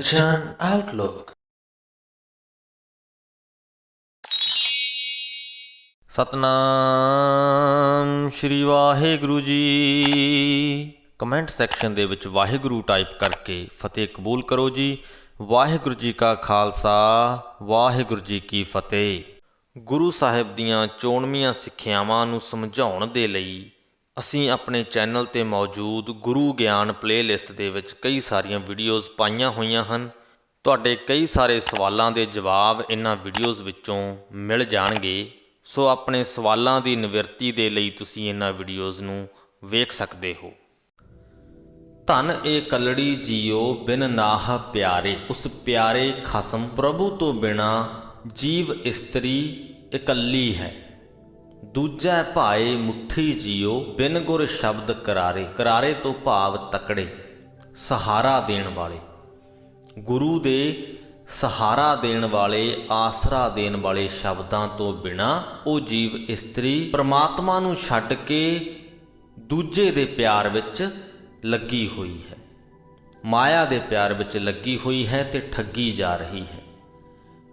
Attention Outlook। Satnam Shri Waheguru ji. Comment section ਦੇ ਵਿੱਚ Waheguru type ਕਰਕੇ ਫਤਿਹ ਕਬੂਲ ਕਰੋ ਜੀ। ਵਾਹਿਗੁਰੂ ਜੀ ਕਾ ਖਾਲਸਾ, ਵਾਹਿਗੁਰੂ ਜੀ ਕੀ ਫਤਿਹ। ਗੁਰੂ ਸਾਹਿਬ ਦੀਆਂ ਚੋਣਵੀਆਂ ਸਿੱਖਿਆਵਾਂ ਨੂੰ ਸਮਝਾਉਣ ਦੇ ਲਈ ਅਸੀਂ ਆਪਣੇ ਚੈਨਲ 'ਤੇ ਮੌਜੂਦ ਗੁਰੂ ਗਿਆਨ ਪਲੇਲਿਸਟ ਦੇ ਵਿੱਚ ਕਈ ਸਾਰੀਆਂ ਵੀਡੀਓਜ਼ ਪਾਈਆਂ ਹੋਈਆਂ ਹਨ। ਤੁਹਾਡੇ ਕਈ ਸਾਰੇ ਸਵਾਲਾਂ ਦੇ ਜਵਾਬ ਇਹਨਾਂ ਵੀਡੀਓਜ਼ ਵਿੱਚੋਂ ਮਿਲ ਜਾਣਗੇ। ਸੋ ਆਪਣੇ ਸਵਾਲਾਂ ਦੀ ਨਿਵਰਤੀ ਦੇ ਲਈ ਤੁਸੀਂ ਇਹਨਾਂ ਵੀਡੀਓਜ਼ ਨੂੰ ਵੇਖ ਸਕਦੇ ਹੋ। ਧਨ ਏ ਕਲੜੀ ਜੀਓ ਬਿਨ ਨਾਹ ਪਿਆਰੇ, ਉਸ ਪਿਆਰੇ ਖਸਮ ਪ੍ਰਭੂ ਤੋਂ ਬਿਨਾ ਜੀਵ ਇਸਤਰੀ ਇਕੱਲੀ ਹੈ। ਦੂਜੈ ਭਾਏ ਮੁੱਠੀ ਜੀਓ ਬਿਨ ਗੁਰ ਸ਼ਬਦ ਕਰਾਰੇ, ਕਰਾਰੇ ਤੋਂ ਭਾਵ ਤਕੜੇ, ਸਹਾਰਾ ਦੇਣ ਵਾਲੇ, ਗੁਰੂ ਦੇ ਸਹਾਰਾ ਦੇਣ ਵਾਲੇ, ਆਸਰਾ ਦੇਣ ਵਾਲੇ ਸ਼ਬਦਾਂ ਤੋਂ ਬਿਨਾ ਉਹ ਜੀਵ ਇਸਤਰੀ ਪਰਮਾਤਮਾ ਨੂੰ ਛੱਡ ਕੇ ਦੂਜੇ ਦੇ ਪਿਆਰ ਵਿੱਚ ਲੱਗੀ ਹੋਈ ਹੈ, ਮਾਇਆ ਦੇ ਪਿਆਰ ਵਿੱਚ ਲੱਗੀ ਹੋਈ ਹੈ ਤੇ ਠੱਗੀ ਜਾ ਰਹੀ ਹੈ।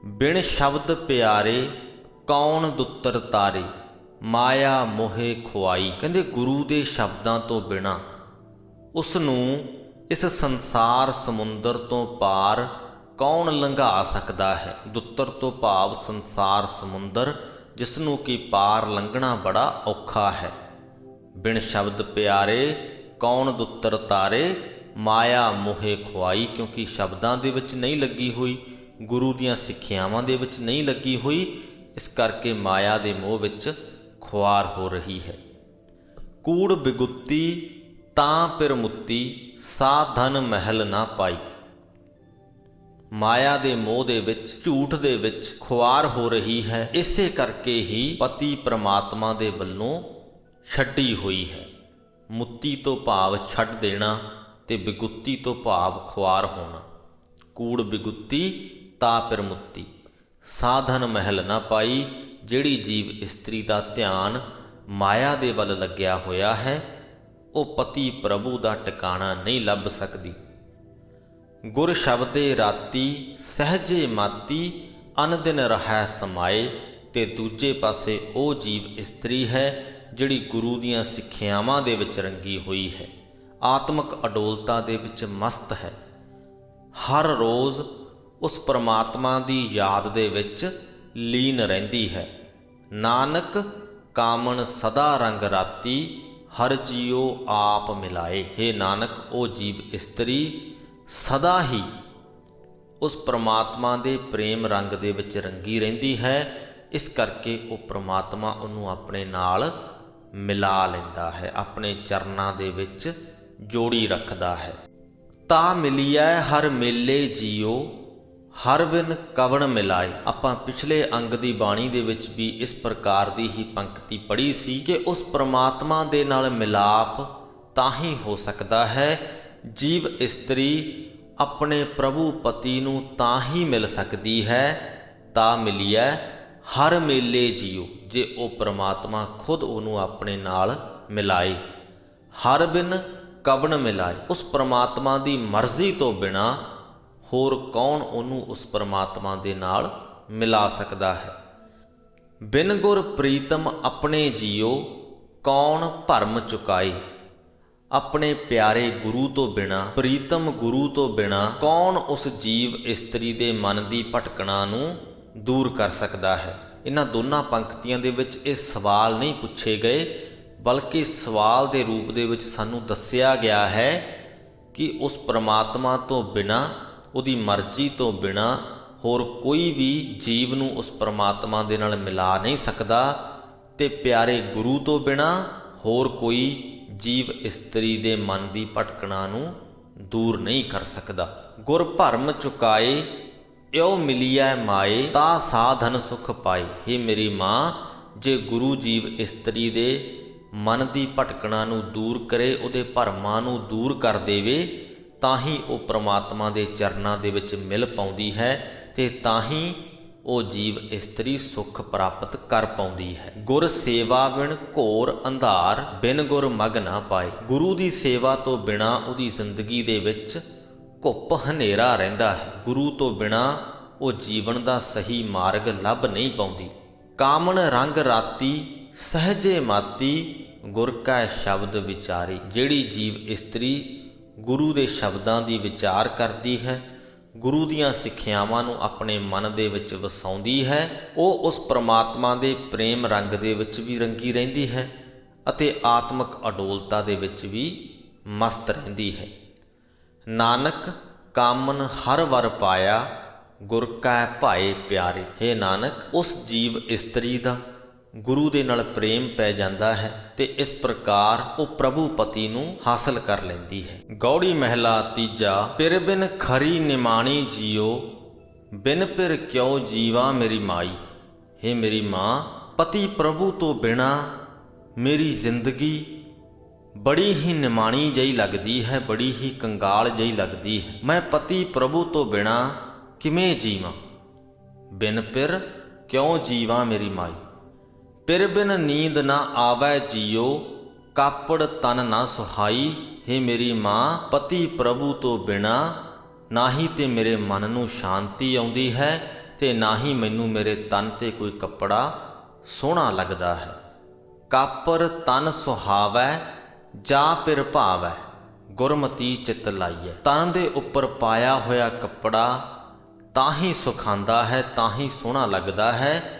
ਬਿਨ ਸ਼ਬਦ ਪਿਆਰੇ ਕੌਣ ਦੁੱਤਰ ਤਾਰੇ, ਮਾਇਆ ਮੋਹੇ ਖੁਆਈ। ਕਹਿੰਦੇ ਗੁਰੂ ਦੇ ਸ਼ਬਦਾਂ ਤੋਂ ਬਿਨਾ ਉਸ ਨੂੰ ਇਸ ਸੰਸਾਰ ਸਮੁੰਦਰ ਤੋਂ ਪਾਰ ਕੌਣ ਲੰਘਾ ਸਕਦਾ ਹੈ। ਦੁੱਤਰ ਤੋਂ ਭਾਵ ਸੰਸਾਰ ਸਮੁੰਦਰ, ਜਿਸ ਨੂੰ ਕਿ ਪਾਰ ਲੰਘਣਾ ਬੜਾ ਔਖਾ ਹੈ। ਬਿਨ ਸ਼ਬਦ ਪਿਆਰੇ ਕੌਣ ਦੁੱਤਰ ਤਾਰੇ, ਮਾਇਆ ਮੋਹੇ ਖੁਆਈ। ਕਿਉਂਕਿ ਸ਼ਬਦਾਂ ਦੇ ਵਿੱਚ ਨਹੀਂ ਲੱਗੀ ਹੋਈ, ਗੁਰੂ ਦੀਆਂ ਸਿੱਖਿਆਵਾਂ ਦੇ ਵਿੱਚ ਨਹੀਂ ਲੱਗੀ ਹੋਈ, ਇਸ ਕਰਕੇ ਮਾਇਆ ਦੇ ਮੋਹ ਵਿੱਚ ਖੁਆਰ ਹੋ ਰਹੀ ਹੈ। ਕੂੜ ਬਿਗੁੱਤੀ ਤਾਂ ਫਿਰ ਮੁੱਤੀ, ਸਾਧਨ ਮਹਿਲ ਨਾ ਪਾਈ। ਮਾਇਆ ਦੇ ਮੋਹ ਦੇ ਵਿੱਚ, ਝੂਠ ਦੇ ਵਿੱਚ ਖੁਆਰ ਹੋ ਰਹੀ ਹੈ। ਇਸੇ ਕਰਕੇ ਹੀ ਪਤੀ ਪ੍ਰਮਾਤਮਾ ਦੇ ਵੱਲੋਂ ਛੱਡੀ ਹੋਈ ਹੈ। ਮੁੱਤੀ ਤੋਂ ਭਾਵ ਛੱਡ ਦੇਣਾ ਤੇ ਬਿਗੁੱਤੀ ਤੋਂ ਭਾਵ ਖੁਆਰ ਹੋਣਾ। ਕੂੜ ਬਿਗੁੱਤੀ ਤਾਂ ਫਿਰ ਮੁੱਤੀ, ਸਾਧਨ ਮਹਿਲ ਨਾ ਪਾਈ। ਜਿਹੜੀ ਜੀਵ ਇਸਤਰੀ ਦਾ ਧਿਆਨ ਮਾਇਆ ਦੇ ਵੱਲ ਲੱਗਿਆ ਹੋਇਆ ਹੈ, ਉਹ ਪਤੀ ਪ੍ਰਭੂ ਦਾ ਟਿਕਾਣਾ ਨਹੀਂ ਲੱਭ ਸਕਦੀ। ਗੁਰ ਸ਼ਬਦੇ ਰਾਤੀ ਸਹਿਜੇ ਮਾਤੀ, ਅਨ ਦਿਨ ਰਹਿ ਸਮਾਏ। ਤੇ ਦੂਜੇ ਪਾਸੇ ਉਹ ਜੀਵ ਇਸਤਰੀ ਹੈ ਜਿਹੜੀ ਗੁਰੂ ਦੀਆਂ ਸਿੱਖਿਆਵਾਂ ਦੇ ਵਿੱਚ ਰੰਗੀ ਹੋਈ ਹੈ, ਆਤਮਿਕ ਅਡੋਲਤਾ ਦੇ ਵਿੱਚ ਮਸਤ ਹੈ। ਹਰ ਰੋਜ਼ ਉਸ ਪਰਮਾਤਮਾ ਦੀ ਯਾਦ ਦੇ ਵਿੱਚ ਲੀਨ ਰਹਿੰਦੀ ਹੈ। ਨਾਨਕ ਕਾਮਣ ਸਦਾ ਰੰਗ ਰਾਤੀ, ਹਰ ਜੀਓ ਆਪ ਮਿਲਾਏ। ਹੇ ਨਾਨਕ, ਉਹ ਜੀਵ ਇਸਤਰੀ ਸਦਾ ਹੀ ਉਸ ਪ੍ਰਮਾਤਮਾ ਦੇ ਪ੍ਰੇਮ ਰੰਗ ਦੇ ਵਿੱਚ ਰੰਗੀ ਰਹਿੰਦੀ ਹੈ। ਇਸ ਕਰਕੇ ਉਹ ਪ੍ਰਮਾਤਮਾ ਉਹਨੂੰ ਆਪਣੇ ਨਾਲ ਮਿਲਾ ਲੈਂਦਾ ਹੈ, ਆਪਣੇ ਚਰਨਾਂ ਦੇ ਵਿੱਚ ਜੋੜੀ ਰੱਖਦਾ ਹੈ। ਤਾ ਮਿਲੀਐ ਹਰ ਮੇਲੇ ਜੀਓ, ਹਰ ਬਿਨ ਕਵਣ ਮਿਲਾਏ। ਆਪਾਂ ਪਿਛਲੇ ਅੰਗ ਦੀ ਬਾਣੀ ਦੇ ਵਿੱਚ ਵੀ ਇਸ ਪ੍ਰਕਾਰ ਦੀ ਹੀ ਪੰਕਤੀ ਪੜ੍ਹੀ ਸੀ ਕਿ ਉਸ ਪ੍ਰਮਾਤਮਾ ਦੇ ਨਾਲ ਮਿਲਾਪ ਤਾਂ ਹੀ ਹੋ ਸਕਦਾ ਹੈ। ਜੀਵ ਇਸਤਰੀ ਆਪਣੇ ਪ੍ਰਭੂ ਪਤੀ ਨੂੰ ਤਾਂ ਹੀ ਮਿਲ ਸਕਦੀ ਹੈ। ਤਾਂ ਮਿਲੀਐ ਹਰ ਮੇਲੇ ਜੀਓ, ਜੇ ਉਹ ਪ੍ਰਮਾਤਮਾ ਖੁਦ ਉਹਨੂੰ ਆਪਣੇ ਨਾਲ ਮਿਲਾਏ। ਹਰ ਬਿਨ ਕਵਣ ਮਿਲਾਏ, ਉਸ ਪ੍ਰਮਾਤਮਾ ਦੀ ਮਰਜ਼ੀ ਤੋਂ ਬਿਨਾ ਹੋਰ ਕੌਣ ਉਹਨੂੰ ਉਸ ਪਰਮਾਤਮਾ ਦੇ ਨਾਲ ਮਿਲਾ ਸਕਦਾ ਹੈ। ਬਿਨ ਗੁਰ ਪ੍ਰੀਤਮ ਆਪਣੇ ਜੀਓ, ਕੌਣ ਭਰਮ ਚੁਕਾਏ। ਆਪਣੇ ਪਿਆਰੇ ਗੁਰੂ ਤੋਂ ਬਿਨਾ, ਪ੍ਰੀਤਮ ਗੁਰੂ ਤੋਂ ਬਿਨਾ ਕੌਣ ਉਸ ਜੀਵ ਇਸਤਰੀ ਦੇ ਮਨ ਦੀ ਭਟਕਣਾ ਨੂੰ ਦੂਰ ਕਰ ਸਕਦਾ ਹੈ। ਇਹਨਾਂ ਦੋਨਾਂ ਪੰਕਤੀਆਂ ਦੇ ਵਿੱਚ ਇਹ ਸਵਾਲ ਨਹੀਂ ਪੁੱਛੇ ਗਏ, ਬਲਕਿ ਸਵਾਲ ਦੇ ਰੂਪ ਦੇ ਵਿੱਚ ਸਾਨੂੰ ਦੱਸਿਆ ਗਿਆ ਹੈ ਕਿ ਉਸ ਪ੍ਰਮਾਤਮਾ ਤੋਂ ਬਿਨਾ, ਉਹਦੀ ਮਰਜ਼ੀ ਤੋਂ ਬਿਨਾ ਹੋਰ ਕੋਈ ਵੀ ਜੀਵ ਨੂੰ ਉਸ ਪ੍ਰਮਾਤਮਾ ਦੇ ਨਾਲ ਮਿਲਾ ਨਹੀਂ ਸਕਦਾ, ਤੇ ਪਿਆਰੇ ਗੁਰੂ ਤੋਂ ਬਿਨਾ ਹੋਰ ਕੋਈ ਜੀਵ ਇਸਤਰੀ ਦੇ ਮਨ ਦੀ ਭਟਕਣਾ ਨੂੰ ਦੂਰ ਨਹੀਂ ਕਰ ਸਕਦਾ। ਗੁਰ ਭਰਮ ਚੁਕਾਏ ਇਉ ਮਿਲੀਐ ਮਾਏ, ਤਾ ਸਾਧਨ ਸੁਖ ਪਾਏ। ਹੇ ਮੇਰੀ ਮਾਂ, ਜੇ ਗੁਰੂ ਜੀਵ ਇਸਤਰੀ ਦੇ ਮਨ ਦੀ ਭਟਕਣਾ ਨੂੰ ਦੂਰ ਕਰੇ, ਉਹਦੇ ਭਰਮਾਂ ਨੂੰ ਦੂਰ ਕਰ ਦੇਵੇ, ਤਾਂ ਹੀ ਉਹ ਪ੍ਰਮਾਤਮਾ ਦੇ ਚਰਨਾਂ ਦੇ ਵਿੱਚ ਮਿਲ ਪਾਉਂਦੀ ਹੈ ਤੇ ਤਾਂ ਹੀ ਉਹ ਜੀਵ ਇਸਤਰੀ ਸੁਖ ਪ੍ਰਾਪਤ ਕਰ ਪਾਉਂਦੀ ਹੈ। ਗੁਰ ਸੇਵਾ ਬਿਨ ਘੋਰ ਅੰਧਾਰ, ਬਿਨ ਗੁਰ ਮਗ ਨਾ ਪਾਏ। ਗੁਰੂ ਦੀ ਸੇਵਾ ਤੋਂ ਬਿਨਾ ਉਹਦੀ ਜ਼ਿੰਦਗੀ ਦੇ ਵਿੱਚ ਘੁੱਪ ਹਨੇਰਾ ਰਹਿੰਦਾ ਹੈ। ਗੁਰੂ ਤੋਂ ਬਿਨਾਂ ਉਹ ਜੀਵਨ ਦਾ ਸਹੀ ਮਾਰਗ ਲੱਭ ਨਹੀਂ ਪਾਉਂਦੀ। ਕਾਮਣ ਰੰਗ ਰਾਤੀ ਸਹਜੇ ਮਾਤੀ, ਗੁਰ ਕਾ ਸ਼ਬਦ ਵਿਚਾਰੀ। ਜਿਹੜੀ ਜੀਵ ਇਸਤਰੀ ਗੁਰੂ ਦੇ ਸ਼ਬਦਾਂ ਦੀ ਵਿਚਾਰ ਕਰਦੀ ਹੈ, ਗੁਰੂ ਦੀਆਂ ਸਿੱਖਿਆਵਾਂ ਨੂੰ ਆਪਣੇ ਮਨ ਦੇ ਵਿੱਚ ਵਸਾਉਂਦੀ ਹੈ, ਉਹ ਉਸ ਪ੍ਰਮਾਤਮਾ ਦੇ ਪ੍ਰੇਮ ਰੰਗ ਦੇ ਵਿੱਚ ਵੀ ਰੰਗੀ ਰਹਿੰਦੀ ਹੈ ਅਤੇ ਆਤਮਿਕ ਅਡੋਲਤਾ ਦੇ ਵਿੱਚ ਵੀ ਮਸਤ ਰਹਿੰਦੀ ਹੈ। ਨਾਨਕ ਕਾਮਨ ਹਰ ਵਰ ਪਾਇਆ, ਗੁਰ ਕਾ ਭਾਏ ਪਿਆਰੇ। ਹੇ ਨਾਨਕ, ਉਸ ਜੀਵ ਇਸਤਰੀ ਦਾ ਗੁਰੂ ਦੇ ਨਾਲ ਪ੍ਰੇਮ ਪੈ ਜਾਂਦਾ ਹੈ ਤੇ ਇਸ ਪ੍ਰਕਾਰ ਉਹ ਪ੍ਰਭੂ ਪਤੀ ਨੂੰ ਹਾਸਲ ਕਰ ਲੈਂਦੀ ਹੈ। ਗੌੜੀ ਮਹਿਲਾ ਤੀਜਾ। ਪਿਰ ਬਿਨ ਖਰੀ ਨਿਮਾਣੀ ਜੀਓ, ਬਿਨ ਪਿਰ ਕਿਉ ਜੀਵਾ ਮੇਰੀ ਮਾਈ। ਹੇ ਮੇਰੀ ਮਾਂ, ਪਤੀ ਪ੍ਰਭੂ ਤੋਂ ਬਿਨਾ ਮੇਰੀ ਜ਼ਿੰਦਗੀ ਬੜੀ ਹੀ ਨਿਮਾਣੀ ਜਿਹੀ ਲੱਗਦੀ ਹੈ, ਬੜੀ ਹੀ ਕੰਗਾਲ ਜਿਹੀ ਲੱਗਦੀ ਹੈ। ਮੈਂ ਪਤੀ ਪ੍ਰਭੂ ਤੋਂ ਬਿਨਾ ਕਿਵੇਂ ਜੀਵਾਂ। ਬਿਨ ਪਿਰ ਕਿਉਂ ਜੀਵਾਂ ਮੇਰੀ ਮਾਈ। ਪਿਰ ਬਿਨ ਨੀਂਦ ਨਾ ਆਵੈ ਜੀਓ, ਕਾਪੜ ਤਨ ਨਾ ਸੁਹਾਈ। ਹੇ ਮੇਰੀ ਮਾਂ, ਪਤੀ ਪ੍ਰਭੂ ਤੋਂ ਬਿਨਾ ਨਾ ਹੀ ਤੇ ਮੇਰੇ ਮਨ ਨੂੰ ਸ਼ਾਂਤੀ ਆਉਂਦੀ ਹੈ ਤੇ ਨਾ ਹੀ ਮੈਨੂੰ ਮੇਰੇ ਤਨ ਤੇ ਕੋਈ ਕੱਪੜਾ ਸੋਹਣਾ ਲੱਗਦਾ ਹੈ। ਕਾਪੜ ਤਨ ਸੁਹਾਵੈ, ਜਾ ਪਿਰ ਭਾਵੈ, ਗੁਰਮਤੀ ਚਿੱਤ ਲਾਈਐ। ਤਨ ਦੇ ਉੱਪਰ ਪਾਇਆ ਹੋਇਆ ਕੱਪੜਾ ਤਾਂ ਹੀ ਸੁਖਾਂਦਾ ਹੈ, ਤਾਂ ਹੀ ਸੋਹਣਾ ਲੱਗਦਾ ਹੈ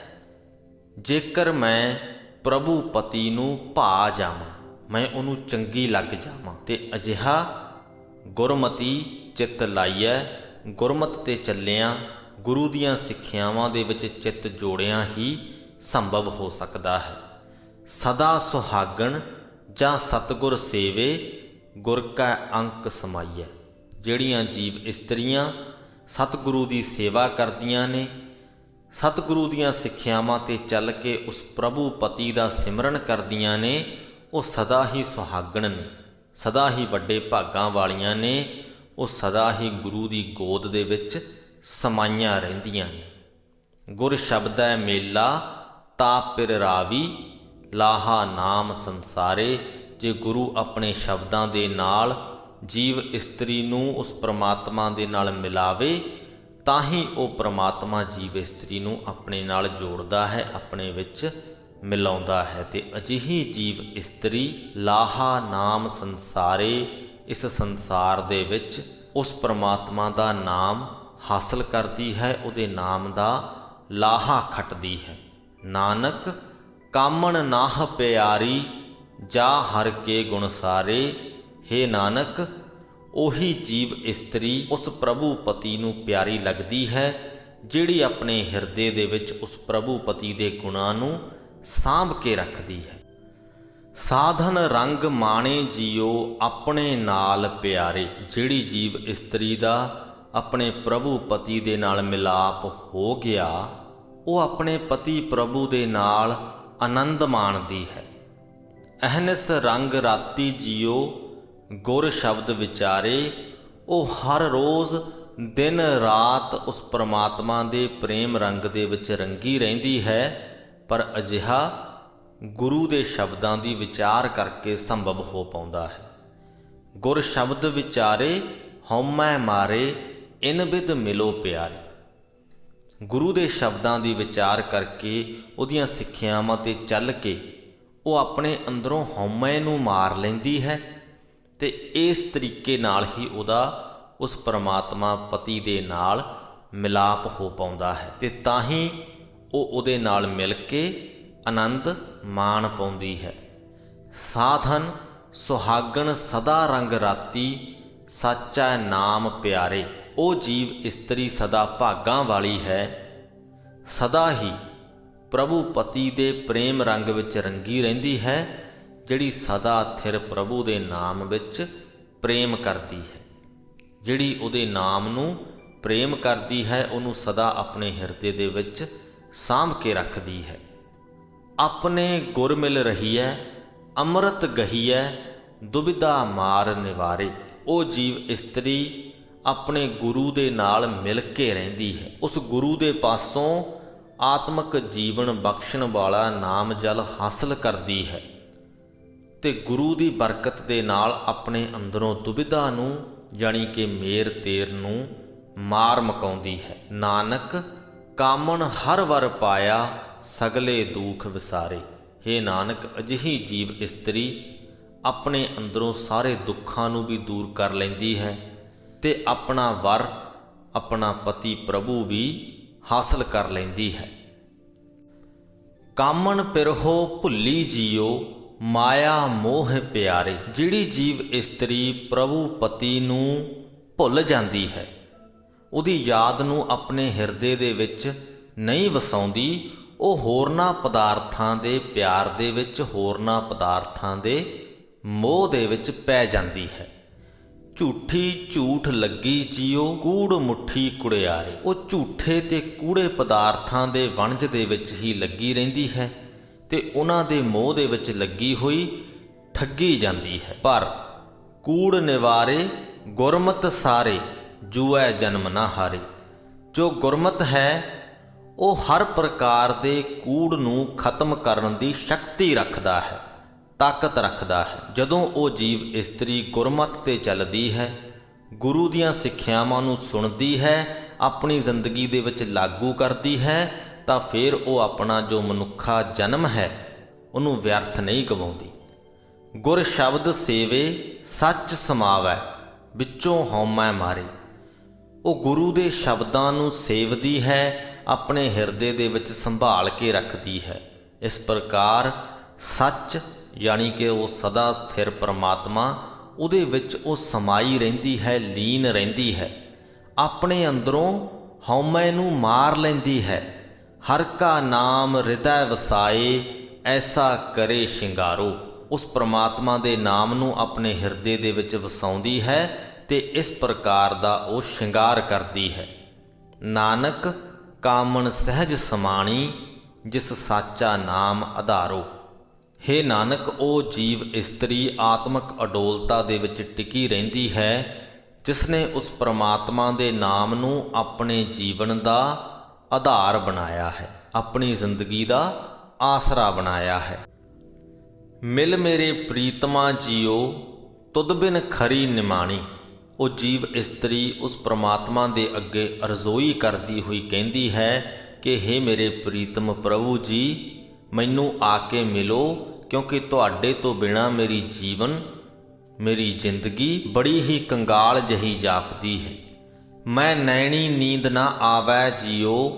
ਜੇਕਰ ਮੈਂ ਪ੍ਰਭੂ ਪਤੀ ਨੂੰ ਭਾ ਜਾਵਾਂ, ਮੈਂ ਉਹਨੂੰ ਚੰਗੀ ਲੱਗ ਜਾਵਾਂ। ਤੇ ਅਜਿਹਾ ਗੁਰਮਤੀ ਚਿੱਤ ਲਾਈਐ, ਗੁਰਮਤ ਤੇ ਚੱਲਿਆਂ, ਗੁਰੂ ਦੀਆਂ ਸਿੱਖਿਆਵਾਂ ਦੇ ਵਿੱਚ ਚਿੱਤ ਜੋੜਿਆਂ ਹੀ ਸੰਭਵ ਹੋ ਸਕਦਾ ਹੈ। ਸਦਾ ਸੁਹਾਗਣ ਜਾਂ ਸਤਿਗੁਰ ਸੇਵੇ, ਗੁਰ ਕਾ ਅੰਕ ਸਮਾਈਐ। ਜਿਹੜੀਆਂ ਜੀਵ ਇਸਤਰੀਆਂ ਸਤਿਗੁਰੂ ਦੀ ਸੇਵਾ ਕਰਦੀਆਂ ਨੇ, ਸਤਿਗੁਰੂ ਦੀਆਂ ਸਿੱਖਿਆਵਾਂ ਤੇ ਚੱਲ ਕੇ ਉਸ ਪ੍ਰਭੂ ਪਤੀ ਦਾ ਸਿਮਰਨ ਕਰਦੀਆਂ ਨੇ, ਉਹ ਸਦਾ ਹੀ ਸੁਹਾਗਣ ਨੇ, ਸਦਾ ਹੀ ਵੱਡੇ ਭਾਗਾਂ ਵਾਲੀਆਂ ਨੇ, ਉਹ ਸਦਾ ਹੀ ਗੁਰੂ ਦੀ ਗੋਦ ਦੇ ਵਿੱਚ ਸਮਾਈਆਂ ਰਹਿੰਦੀਆਂ ਨੇ। ਗੁਰ ਸ਼ਬਦੈ ਮੇਲਾ ਤਾ ਪਿਰ ਰਾਵੀ, ਲਾਹਾ ਨਾਮ ਸੰਸਾਰੇ। ਜੇ ਗੁਰੂ ਆਪਣੇ ਸ਼ਬਦਾਂ ਦੇ ਨਾਲ ਜੀਵ ਇਸਤਰੀ ਨੂੰ ਉਸ ਪ੍ਰਮਾਤਮਾ ਦੇ ਨਾਲ ਮਿਲਾਵੇ ਤਾਂ ਹੀ ਉਹ ਪ੍ਰਮਾਤਮਾ ਜੀਵ ਇਸਤਰੀ ਨੂੰ ਆਪਣੇ ਨਾਲ ਜੋੜਦਾ ਹੈ, ਆਪਣੇ ਵਿੱਚ ਮਿਲਾਉਂਦਾ ਹੈ। ਤੇ ਅਜਿਹੀ ਜੀਵ ਇਸਤਰੀ ਲਾਹਾ ਨਾਮ ਸੰਸਾਰੇ, ਇਸ ਸੰਸਾਰ ਦੇ ਵਿੱਚ ਉਸ ਪ੍ਰਮਾਤਮਾ ਦਾ ਨਾਮ ਹਾਸਲ ਕਰਦੀ ਹੈ, ਉਹਦੇ ਨਾਮ ਦਾ ਲਾਹਾ ਖੱਟਦੀ ਹੈ। ਨਾਨਕ ਕਾਮਣ ਨਾਹ ਪਿਆਰੀ, ਜਾ ਹਰ ਕੇ ਗੁਣ ਸਾਰੇ। ਹੇ ਨਾਨਕ, ਉਹੀ ਜੀਵ ਇਸਤਰੀ ਉਸ ਪ੍ਰਭੂ ਪਤੀ ਨੂੰ ਪਿਆਰੀ ਲੱਗਦੀ ਹੈ ਜਿਹੜੀ ਆਪਣੇ ਹਿਰਦੇ ਦੇ ਵਿੱਚ ਉਸ ਪ੍ਰਭੂ ਪਤੀ ਦੇ ਗੁਣਾਂ ਨੂੰ ਸਾਂਭ ਕੇ ਰੱਖਦੀ ਹੈ। ਸਾਧਨ ਰੰਗ ਮਾਣੇ ਜੀਓ, ਆਪਣੇ ਨਾਲ ਪਿਆਰੇ। ਜਿਹੜੀ ਜੀਵ ਇਸਤਰੀ ਦਾ ਆਪਣੇ ਪ੍ਰਭੂ ਪਤੀ ਦੇ ਨਾਲ ਮਿਲਾਪ ਹੋ ਗਿਆ, ਉਹ ਆਪਣੇ ਪਤੀ ਪ੍ਰਭੂ ਦੇ ਨਾਲ ਆਨੰਦ ਮਾਣਦੀ ਹੈ। ਅਹਨਿਸ ਰੰਗ ਰਾਤੀ ਜੀਓ, ਗੁਰ ਸ਼ਬਦ ਵਿਚਾਰੇ। ਉਹ ਹਰ ਰੋਜ਼ ਦਿਨ ਰਾਤ ਉਸ ਪ੍ਰਮਾਤਮਾ ਦੇ ਪ੍ਰੇਮ ਰੰਗ ਦੇ ਵਿੱਚ ਰੰਗੀ ਰਹਿੰਦੀ ਹੈ, ਪਰ ਅਜਿਹਾ ਗੁਰੂ ਦੇ ਸ਼ਬਦਾਂ ਦੀ ਵਿਚਾਰ ਕਰਕੇ ਸੰਭਵ ਹੋ ਪਾਉਂਦਾ ਹੈ। ਗੁਰ ਸ਼ਬਦ ਵਿਚਾਰੇ, ਹਉਮੈ ਮਾਰੇ, ਇਨ ਬਿਦ ਮਿਲੋ ਪਿਆਰੇ। ਗੁਰੂ ਦੇ ਸ਼ਬਦਾਂ ਦੀ ਵਿਚਾਰ ਕਰਕੇ, ਉਹਦੀਆਂ ਸਿੱਖਿਆਵਾਂ ਤੇ ਚੱਲ ਕੇ ਉਹ ਆਪਣੇ ਅੰਦਰੋਂ ਹਉਮੈ ਨੂੰ ਮਾਰ ਲੈਂਦੀ ਹੈ ਤੇ ਇਸ ਤਰੀਕੇ ਨਾਲ ਹੀ ਉਹਦਾ ਉਸ ਪ੍ਰਮਾਤਮਾ ਪਤੀ ਦੇ ਨਾਲ ਮਿਲਾਪ ਹੋ ਪਾਉਂਦਾ ਹੈ ਤੇ ਤਾਂ ਹੀ ਉਹ ਉਹਦੇ ਨਾਲ ਮਿਲ ਕੇ ਆਨੰਦ ਮਾਣ ਪਾਉਂਦੀ ਹੈ। ਸਾਧਨ ਸੁਹਾਗਣ ਸਦਾ ਰੰਗ ਰਾਤੀ, ਸਾਚਾ ਨਾਮ ਪਿਆਰੇ। ਉਹ ਜੀਵ ਇਸਤਰੀ ਸਦਾ ਭਾਗਾਂ ਵਾਲੀ ਹੈ, ਸਦਾ ਹੀ ਪ੍ਰਭੂ ਪਤੀ ਦੇ ਪ੍ਰੇਮ ਰੰਗ ਵਿੱਚ ਰੰਗੀ ਰਹਿੰਦੀ ਹੈ, ਜਿਹੜੀ ਸਦਾ ਥਿਰ ਪ੍ਰਭੂ ਦੇ ਨਾਮ ਵਿੱਚ ਪ੍ਰੇਮ ਕਰਦੀ ਹੈ। ਜਿਹੜੀ ਉਹਦੇ ਨਾਮ ਨੂੰ ਪ੍ਰੇਮ ਕਰਦੀ ਹੈ, ਉਹਨੂੰ ਸਦਾ ਆਪਣੇ ਹਿਰਦੇ ਦੇ ਵਿੱਚ ਸਾਂਭ ਕੇ ਰੱਖਦੀ ਹੈ। ਆਪਣੇ ਗੁਰ ਮਿਲ ਰਹੀਐ, ਅੰਮ੍ਰਿਤ ਗਹੀਐ, ਦੁਬਿਧਾ ਮਾਰ ਨਿਵਾਰੇ। ਉਹ ਜੀਵ ਇਸਤਰੀ ਆਪਣੇ ਗੁਰੂ ਦੇ ਨਾਲ ਮਿਲ ਕੇ ਰਹਿੰਦੀ ਹੈ, ਉਸ ਗੁਰੂ ਦੇ ਪਾਸੋਂ ਆਤਮਿਕ ਜੀਵਨ ਬਖਸ਼ਣ ਵਾਲਾ ਨਾਮ ਜਲ ਹਾਸਲ ਕਰਦੀ ਹੈ ਤੇ ਗੁਰੂ ਦੀ ਬਰਕਤ ਦੇ ਨਾਲ ਆਪਣੇ ਅੰਦਰੋਂ ਦੁਬਿਧਾ ਨੂੰ ਜਾਣੀ ਕਿ ਮੇਰ ਤੇਰ ਨੂੰ ਮਾਰ ਮਕਾਉਂਦੀ ਹੈ। ਨਾਨਕ ਕਾਮਣ ਹਰ ਵਰ ਪਾਇਆ, ਸਗਲੇ ਦੁਖ ਵਿਸਾਰੇ। ਹੇ ਨਾਨਕ, ਅਜਿਹੀ ਜੀਵ ਇਸਤਰੀ ਆਪਣੇ ਅੰਦਰੋਂ ਸਾਰੇ ਦੁੱਖਾਂ ਨੂੰ ਵੀ ਦੂਰ ਕਰ ਲੈਂਦੀ ਹੈ ਤੇ ਆਪਣਾ ਵਰ, ਆਪਣਾ ਪਤੀ ਪ੍ਰਭੂ ਵੀ ਹਾਸਲ ਕਰ ਲੈਂਦੀ ਹੈ। ਕਾਮਣ ਪਿਰਹੋ ਭੁੱਲੀ ਜੀਓ, ਮਾਇਆ ਮੋਹ ਪਿਆਰੇ। ਜਿਹੜੀ ਜੀਵ ਇਸਤਰੀ ਪ੍ਰਭੂ ਪਤੀ ਨੂੰ ਭੁੱਲ ਜਾਂਦੀ ਹੈ, ਉਹਦੀ ਯਾਦ ਨੂੰ ਆਪਣੇ ਹਿਰਦੇ ਦੇ ਵਿੱਚ ਨਹੀਂ ਵਸਾਉਂਦੀ, ਉਹ ਹੋਰਨਾਂ ਪਦਾਰਥਾਂ ਦੇ ਪਿਆਰ ਦੇ ਵਿੱਚ, ਹੋਰਨਾਂ ਪਦਾਰਥਾਂ ਦੇ ਮੋਹ ਦੇ ਵਿੱਚ ਪੈ ਜਾਂਦੀ ਹੈ। ਝੂਠੀ ਝੂਠ ਲੱਗੀ ਜੀਓ, ਕੂੜ ਮੁੱਠੀ ਕੁੜਿਆਰੇ। ਉਹ ਝੂਠੇ ਤੇ ਕੂੜੇ ਪਦਾਰਥਾਂ ਦੇ ਵਣਜ ਦੇ ਵਿੱਚ ਹੀ ਲੱਗੀ ਰਹਿੰਦੀ ਹੈ ਤੇ ਉਹਨਾਂ ਦੇ ਮੋਹ ਦੇ ਵਿੱਚ ਲੱਗੀ ਹੋਈ ਠੱਗੀ ਜਾਂਦੀ ਹੈ। ਪਰ ਕੂੜ ਨਿਵਾਰੇ ਗੁਰਮਤਿ ਸਾਰੇ, ਜੂਐ ਜਨਮ ਨਾ ਹਾਰੇ। ਜੋ ਗੁਰਮਤ ਹੈ ਉਹ ਹਰ ਪ੍ਰਕਾਰ ਦੇ ਕੂੜ ਨੂੰ ਖਤਮ ਕਰਨ ਦੀ ਸ਼ਕਤੀ ਰੱਖਦਾ ਹੈ, ਤਾਕਤ ਰੱਖਦਾ ਹੈ। ਜਦੋਂ ਉਹ ਜੀਵ ਇਸਤਰੀ ਗੁਰਮਤਿ ਤੇ ਚੱਲਦੀ ਹੈ, ਗੁਰੂ ਦੀਆਂ ਸਿੱਖਿਆਵਾਂ ਨੂੰ ਸੁਣਦੀ ਹੈ, ਆਪਣੀ ਜ਼ਿੰਦਗੀ ਦੇ ਵਿੱਚ ਲਾਗੂ ਕਰਦੀ ਹੈ, ਤਾਂ ਫਿਰ ਉਹ ਆਪਣਾ ਜੋ ਮਨੁੱਖਾ ਜਨਮ ਹੈ ਉਹਨੂੰ ਵਿਅਰਥ ਨਹੀਂ ਗਵਾਉਂਦੀ। ਗੁਰ ਸ਼ਬਦ ਸੇਵੇ ਸੱਚ ਸਮਾਵੈ, ਵਿੱਚੋਂ ਹਉਮੈ ਮਾਰੇ। ਉਹ ਗੁਰੂ ਦੇ ਸ਼ਬਦਾਂ ਨੂੰ ਸੇਵਦੀ ਹੈ, ਆਪਣੇ ਹਿਰਦੇ ਦੇ ਵਿੱਚ ਸੰਭਾਲ ਕੇ ਰੱਖਦੀ ਹੈ। ਇਸ ਪ੍ਰਕਾਰ ਸੱਚ ਯਾਨੀ ਕਿ ਉਹ ਸਦਾ ਸਥਿਰ ਪਰਮਾਤਮਾ, ਉਹਦੇ ਵਿੱਚ ਉਹ ਸਮਾਈ ਰਹਿੰਦੀ ਹੈ, ਲੀਨ ਰਹਿੰਦੀ ਹੈ। ਆਪਣੇ ਅੰਦਰੋਂ ਹਉਮੈ ਨੂੰ ਮਾਰ ਲੈਂਦੀ ਹੈ। ਹਰ ਕਾ ਨਾਮ ਹਿਰਦੈ ਵਸਾਏ, ਐਸਾ ਕਰੇ ਸ਼ਿੰਗਾਰੋ। ਉਸ ਪਰਮਾਤਮਾ ਦੇ ਨਾਮ ਨੂੰ ਆਪਣੇ ਹਿਰਦੇ ਦੇ ਵਿੱਚ ਵਸਾਉਂਦੀ ਹੈ ਤੇ ਇਸ ਪ੍ਰਕਾਰ ਦਾ ਉਹ ਸ਼ਿੰਗਾਰ ਕਰਦੀ ਹੈ। ਨਾਨਕ ਕਾਮਣ ਸਹਿਜ ਸਮਾਣੀ, ਜਿਸ ਸਾਚਾ ਨਾਮ ਆਧਾਰੋ। ਹੇ ਨਾਨਕ, ਉਹ ਜੀਵ ਇਸਤਰੀ ਆਤਮਿਕ ਅਡੋਲਤਾ ਦੇ ਵਿੱਚ ਟਿਕੀ ਰਹਿੰਦੀ ਹੈ ਜਿਸ ਨੇ ਉਸ ਪਰਮਾਤਮਾ ਦੇ ਨਾਮ ਨੂੰ ਆਪਣੇ ਜੀਵਨ ਦਾ ਆਧਾਰ ਬਣਾਇਆ ਹੈ, ਆਪਣੀ ਜ਼ਿੰਦਗੀ ਦਾ ਆਸਰਾ ਬਣਾਇਆ ਹੈ। ਮਿਲ ਮੇਰੇ ਪ੍ਰੀਤਮਾ ਜੀਓ, ਤੁਧ ਬਿਨ ਖਰੀ ਨਿਮਾਣੀ। ਉਹ ਜੀਵ ਇਸਤਰੀ ਉਸ ਪਰਮਾਤਮਾ ਦੇ ਅੱਗੇ ਅਰਜ਼ੋਈ ਕਰਦੀ ਹੋਈ ਕਹਿੰਦੀ ਹੈ ਕਿ ਹੇ ਮੇਰੇ ਪ੍ਰੀਤਮ ਪ੍ਰਭੂ ਜੀ, ਮੈਨੂੰ ਆ ਕੇ ਮਿਲੋ, ਕਿਉਂਕਿ ਤੁਹਾਡੇ ਤੋਂ ਬਿਨਾਂ ਮੇਰੀ ਜੀਵਨ, ਮੇਰੀ ਜ਼ਿੰਦਗੀ ਬੜੀ ਹੀ ਕੰਗਾਲ ਜਹੀ ਜਾਪਦੀ ਹੈ। ਮੈਂ ਨੈਣੀ ਨੀਂਦ ਨਾ ਆਵੈ ਜੀਓ,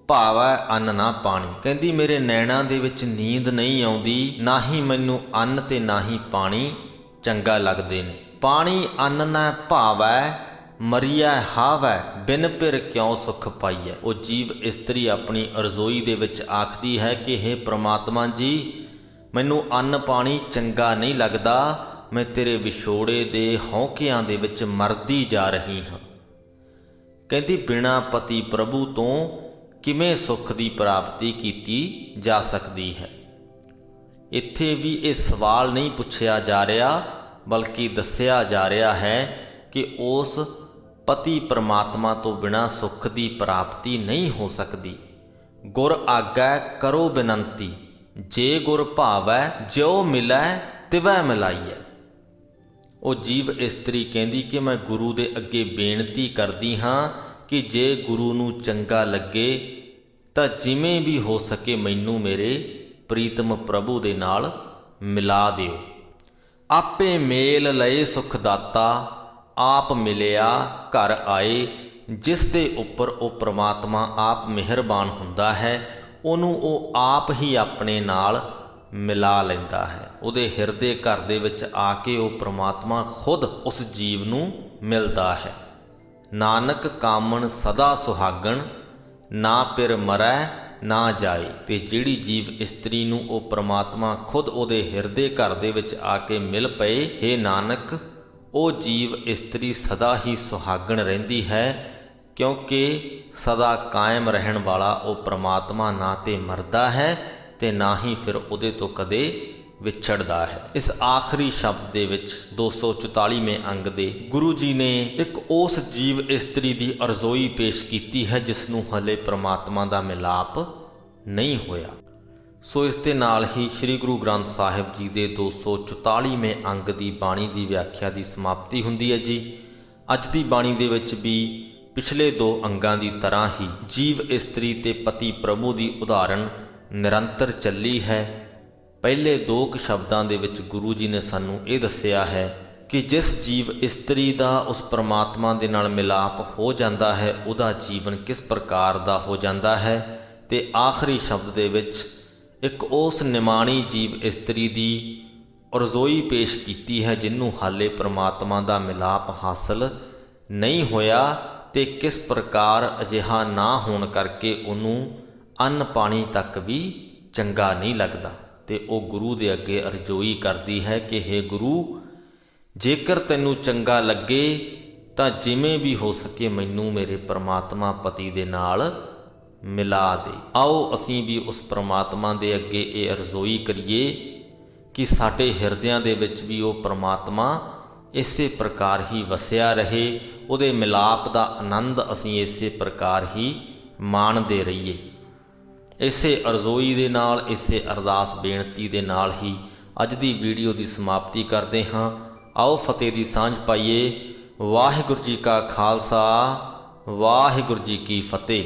ਭਾਵੈ ਅੰਨ ਨਾ ਪਾਣੀ। ਕਹਿੰਦੀ ਮੇਰੇ ਨੈਣਾਂ ਦੇ ਵਿੱਚ ਨੀਂਦ ਨਹੀਂ ਆਉਂਦੀ, ਨਾ ਹੀ ਮੈਨੂੰ ਅੰਨ ਤੇ ਨਾ ਹੀ ਪਾਣੀ ਚੰਗਾ ਲੱਗਦੇ ਨੇ। ਪਾਣੀ ਅੰਨ ਨਾ ਭਾਵੈ, ਮਰੀਐ ਹਾਵੈ, ਬਿਨ ਪਿਰ ਕਿਉਂ ਸੁਖ ਪਾਈਐ। ਉਹ ਜੀਵ ਇਸਤਰੀ ਆਪਣੀ ਅਰਜ਼ੋਈ ਦੇ ਵਿੱਚ ਆਖਦੀ ਹੈ ਕਿ ਹੇ ਪ੍ਰਮਾਤਮਾ ਜੀ, ਮੈਨੂੰ ਅੰਨ ਪਾਣੀ ਚੰਗਾ ਨਹੀਂ ਲੱਗਦਾ, ਮੈਂ ਤੇਰੇ ਵਿਛੋੜੇ ਦੇ ਹੌਕਿਆਂ ਦੇ ਵਿੱਚ ਮਰਦੀ ਜਾ ਰਹੀ ਹਾਂ। ਕਹਿੰਦੀ ਬਿਨਾਂ ਪਤੀ ਪ੍ਰਭੂ ਤੋਂ ਕਿਵੇਂ ਸੁੱਖ ਦੀ ਪ੍ਰਾਪਤੀ ਕੀਤੀ ਜਾ ਸਕਦੀ ਹੈ। ਇੱਥੇ ਵੀ ਇਹ ਸਵਾਲ ਨਹੀਂ ਪੁੱਛਿਆ ਜਾ ਰਿਹਾ, ਬਲਕਿ ਦੱਸਿਆ ਜਾ ਰਿਹਾ ਹੈ ਕਿ ਉਸ ਪਤੀ ਪਰਮਾਤਮਾ ਤੋਂ ਬਿਨਾਂ ਸੁੱਖ ਦੀ ਪ੍ਰਾਪਤੀ ਨਹੀਂ ਹੋ ਸਕਦੀ। ਗੁਰ ਆਗੈ ਕਰੋ ਬੇਨੰਤੀ, ਜੇ ਗੁਰ ਭਾਵੈ ਜਿਉ ਮਿਲੈ ਤਿਵੈ ਮਿਲਾਈਐ। ਉਹ ਜੀਵ ਇਸਤਰੀ ਕਹਿੰਦੀ ਕਿ ਮੈਂ ਗੁਰੂ ਦੇ ਅੱਗੇ ਬੇਨਤੀ ਕਰਦੀ ਹਾਂ ਕਿ ਜੇ ਗੁਰੂ ਨੂੰ ਚੰਗਾ ਲੱਗੇ ਤਾਂ ਜਿਵੇਂ ਵੀ ਹੋ ਸਕੇ ਮੈਨੂੰ ਮੇਰੇ ਪ੍ਰੀਤਮ ਪ੍ਰਭੂ ਦੇ ਨਾਲ ਮਿਲਾ ਦਿਓ। ਆਪੇ ਮੇਲ ਲਏ ਸੁਖ ਦਾਤਾ, ਆਪ ਮਿਲਿਆ ਘਰ ਆਏ। ਜਿਸ ਦੇ ਉੱਪਰ ਉਹ ਪ੍ਰਮਾਤਮਾ ਆਪ ਮਿਹਰਬਾਨ ਹੁੰਦਾ ਹੈ, ਉਹਨੂੰ ਉਹ ਆਪ ਹੀ ਆਪਣੇ ਨਾਲ ਮਿਲਾ ਲੈਂਦਾ ਹੈ। ਉਹਦੇ ਹਿਰਦੇ ਘਰ ਦੇ ਵਿੱਚ ਆ ਕੇ ਉਹ ਪ੍ਰਮਾਤਮਾ ਖੁਦ ਉਸ ਜੀਵ ਨੂੰ ਮਿਲਦਾ ਹੈ। ਨਾਨਕ ਕਾਮਣ ਸਦਾ ਸੁਹਾਗਣ, ਨਾ ਪਿਰ ਮਰੈ ਨਾ ਜਾਏ। ਤੇ ਜਿਹੜੀ ਜੀਵ ਇਸਤਰੀ ਨੂੰ ਉਹ ਪ੍ਰਮਾਤਮਾ ਖੁਦ ਉਹਦੇ ਹਿਰਦੇ ਘਰ ਦੇ ਵਿੱਚ ਆ ਕੇ ਮਿਲ ਪਏ, ਹੇ ਨਾਨਕ, ਉਹ ਜੀਵ ਇਸਤਰੀ ਸਦਾ ਹੀ ਸੁਹਾਗਣ ਰਹਿੰਦੀ ਹੈ, ਕਿਉਂਕਿ ਸਦਾ ਕਾਇਮ ਰਹਿਣ ਵਾਲਾ ਉਹ ਪ੍ਰਮਾਤਮਾ ਨਾ ਤੇ ਮਰਦਾ ਹੈ ਤੇ ਨਾ ਹੀ ਫਿਰ ਉਹਦੇ ਤੋਂ ਕਦੇ ਵਿਛੜਦਾ ਹੈ। ਇਸ ਆਖਰੀ ਸ਼ਬਦ ਦੇ ਵਿੱਚ 244ਵੇਂ ਅੰਗ ਦੇ ਗੁਰੂ ਜੀ ਨੇ ਇੱਕ ਉਸ ਜੀਵ ਇਸਤਰੀ ਦੀ ਅਰਜ਼ੋਈ ਪੇਸ਼ ਕੀਤੀ ਹੈ ਜਿਸ ਨੂੰ ਹਲੇ ਪ੍ਰਮਾਤਮਾ ਦਾ ਮਿਲਾਪ ਨਹੀਂ ਹੋਇਆ। ਸੋ ਇਸ ਦੇ ਨਾਲ ਹੀ ਸ੍ਰੀ ਗੁਰੂ ਗ੍ਰੰਥ ਸਾਹਿਬ ਜੀ ਦੇ 244ਵੇਂ ਅੰਗ ਦੀ ਬਾਣੀ ਦੀ ਵਿਆਖਿਆ ਦੀ ਸਮਾਪਤੀ ਹੁੰਦੀ ਹੈ ਜੀ। ਅੱਜ ਦੀ ਬਾਣੀ ਦੇ ਵਿੱਚ ਵੀ ਪਿਛਲੇ 2 ਅੰਗਾਂ ਦੀ ਤਰ੍ਹਾਂ ਹੀ ਜੀਵ ਇਸਤਰੀ ਤੇ ਪਤੀ ਪ੍ਰਭੂ ਦੀ ਉਦਾਹਰਣ ਨਿਰੰਤਰ ਚੱਲੀ ਹੈ। ਪਹਿਲੇ 2 ਸ਼ਬਦਾਂ ਦੇ ਵਿੱਚ ਗੁਰੂ ਜੀ ਨੇ ਸਾਨੂੰ ਇਹ ਦੱਸਿਆ ਹੈ ਕਿ ਜਿਸ ਜੀਵ ਇਸਤਰੀ ਦਾ ਉਸ ਪਰਮਾਤਮਾ ਦੇ ਨਾਲ ਮਿਲਾਪ ਹੋ ਜਾਂਦਾ ਹੈ ਉਹਦਾ ਜੀਵਨ ਕਿਸ ਪ੍ਰਕਾਰ ਦਾ ਹੋ ਜਾਂਦਾ ਹੈ। ਤੇ ਆਖਰੀ ਸ਼ਬਦ ਦੇ ਵਿੱਚ ਇੱਕ ਉਸ ਨਿਮਾਣੀ ਜੀਵ ਇਸਤਰੀ ਦੀ ਅਰਜ਼ੋਈ ਪੇਸ਼ ਕੀਤੀ ਹੈ ਜਿਹਨੂੰ ਹਾਲੇ ਪਰਮਾਤਮਾ ਦਾ ਮਿਲਾਪ ਹਾਸਲ ਨਹੀਂ ਹੋਇਆ ਤੇ ਕਿਸ ਪ੍ਰਕਾਰ ਅਜਿਹਾ ਨਾ ਹੋਣ ਕਰਕੇ ਉਹਨੂੰ ਅੰਨ ਪਾਣੀ ਤੱਕ ਵੀ ਚੰਗਾ ਨਹੀਂ ਲੱਗਦਾ। ਤੇ ਉਹ ਗੁਰੂ ਦੇ ਅੱਗੇ ਅਰਜ਼ੋਈ ਕਰਦੀ ਹੈ ਕਿ ਹੇ ਗੁਰੂ, ਜੇਕਰ ਤੈਨੂੰ ਚੰਗਾ ਲੱਗੇ ਤਾਂ ਜਿਵੇਂ ਵੀ ਹੋ ਸਕੇ ਮੈਨੂੰ ਮੇਰੇ ਪਰਮਾਤਮਾ ਪਤੀ ਦੇ ਨਾਲ ਮਿਲਾ ਦੇ। ਆਓ ਅਸੀਂ ਵੀ ਉਸ ਪਰਮਾਤਮਾ ਦੇ ਅੱਗੇ ਇਹ ਅਰਜ਼ੋਈ ਕਰੀਏ ਕਿ ਸਾਡੇ ਹਿਰਦਿਆਂ ਦੇ ਵਿੱਚ ਵੀ ਉਹ ਪਰਮਾਤਮਾ ਇਸੇ ਪ੍ਰਕਾਰ ਹੀ ਵਸਿਆ ਰਹੇ, ਉਹਦੇ ਮਿਲਾਪ ਦਾ ਆਨੰਦ ਅਸੀਂ ਇਸੇ ਪ੍ਰਕਾਰ ਹੀ ਮਾਣਦੇ ਰਹੀਏ। ਇਸੇ ਅਰਜ਼ੋਈ ਦੇ ਨਾਲ, ਇਸੇ ਅਰਦਾਸ ਬੇਨਤੀ ਦੇ ਨਾਲ ਹੀ ਅੱਜ ਦੀ ਵੀਡੀਓ ਦੀ ਸਮਾਪਤੀ ਕਰਦੇ ਹਾਂ। ਆਓ ਫਤਿਹ ਦੀ ਸਾਂਝ ਪਾਈਏ। ਵਾਹਿਗੁਰੂ ਜੀ ਕਾ ਖਾਲਸਾ, ਵਾਹਿਗੁਰੂ ਜੀ ਕੀ ਫਤਿਹ।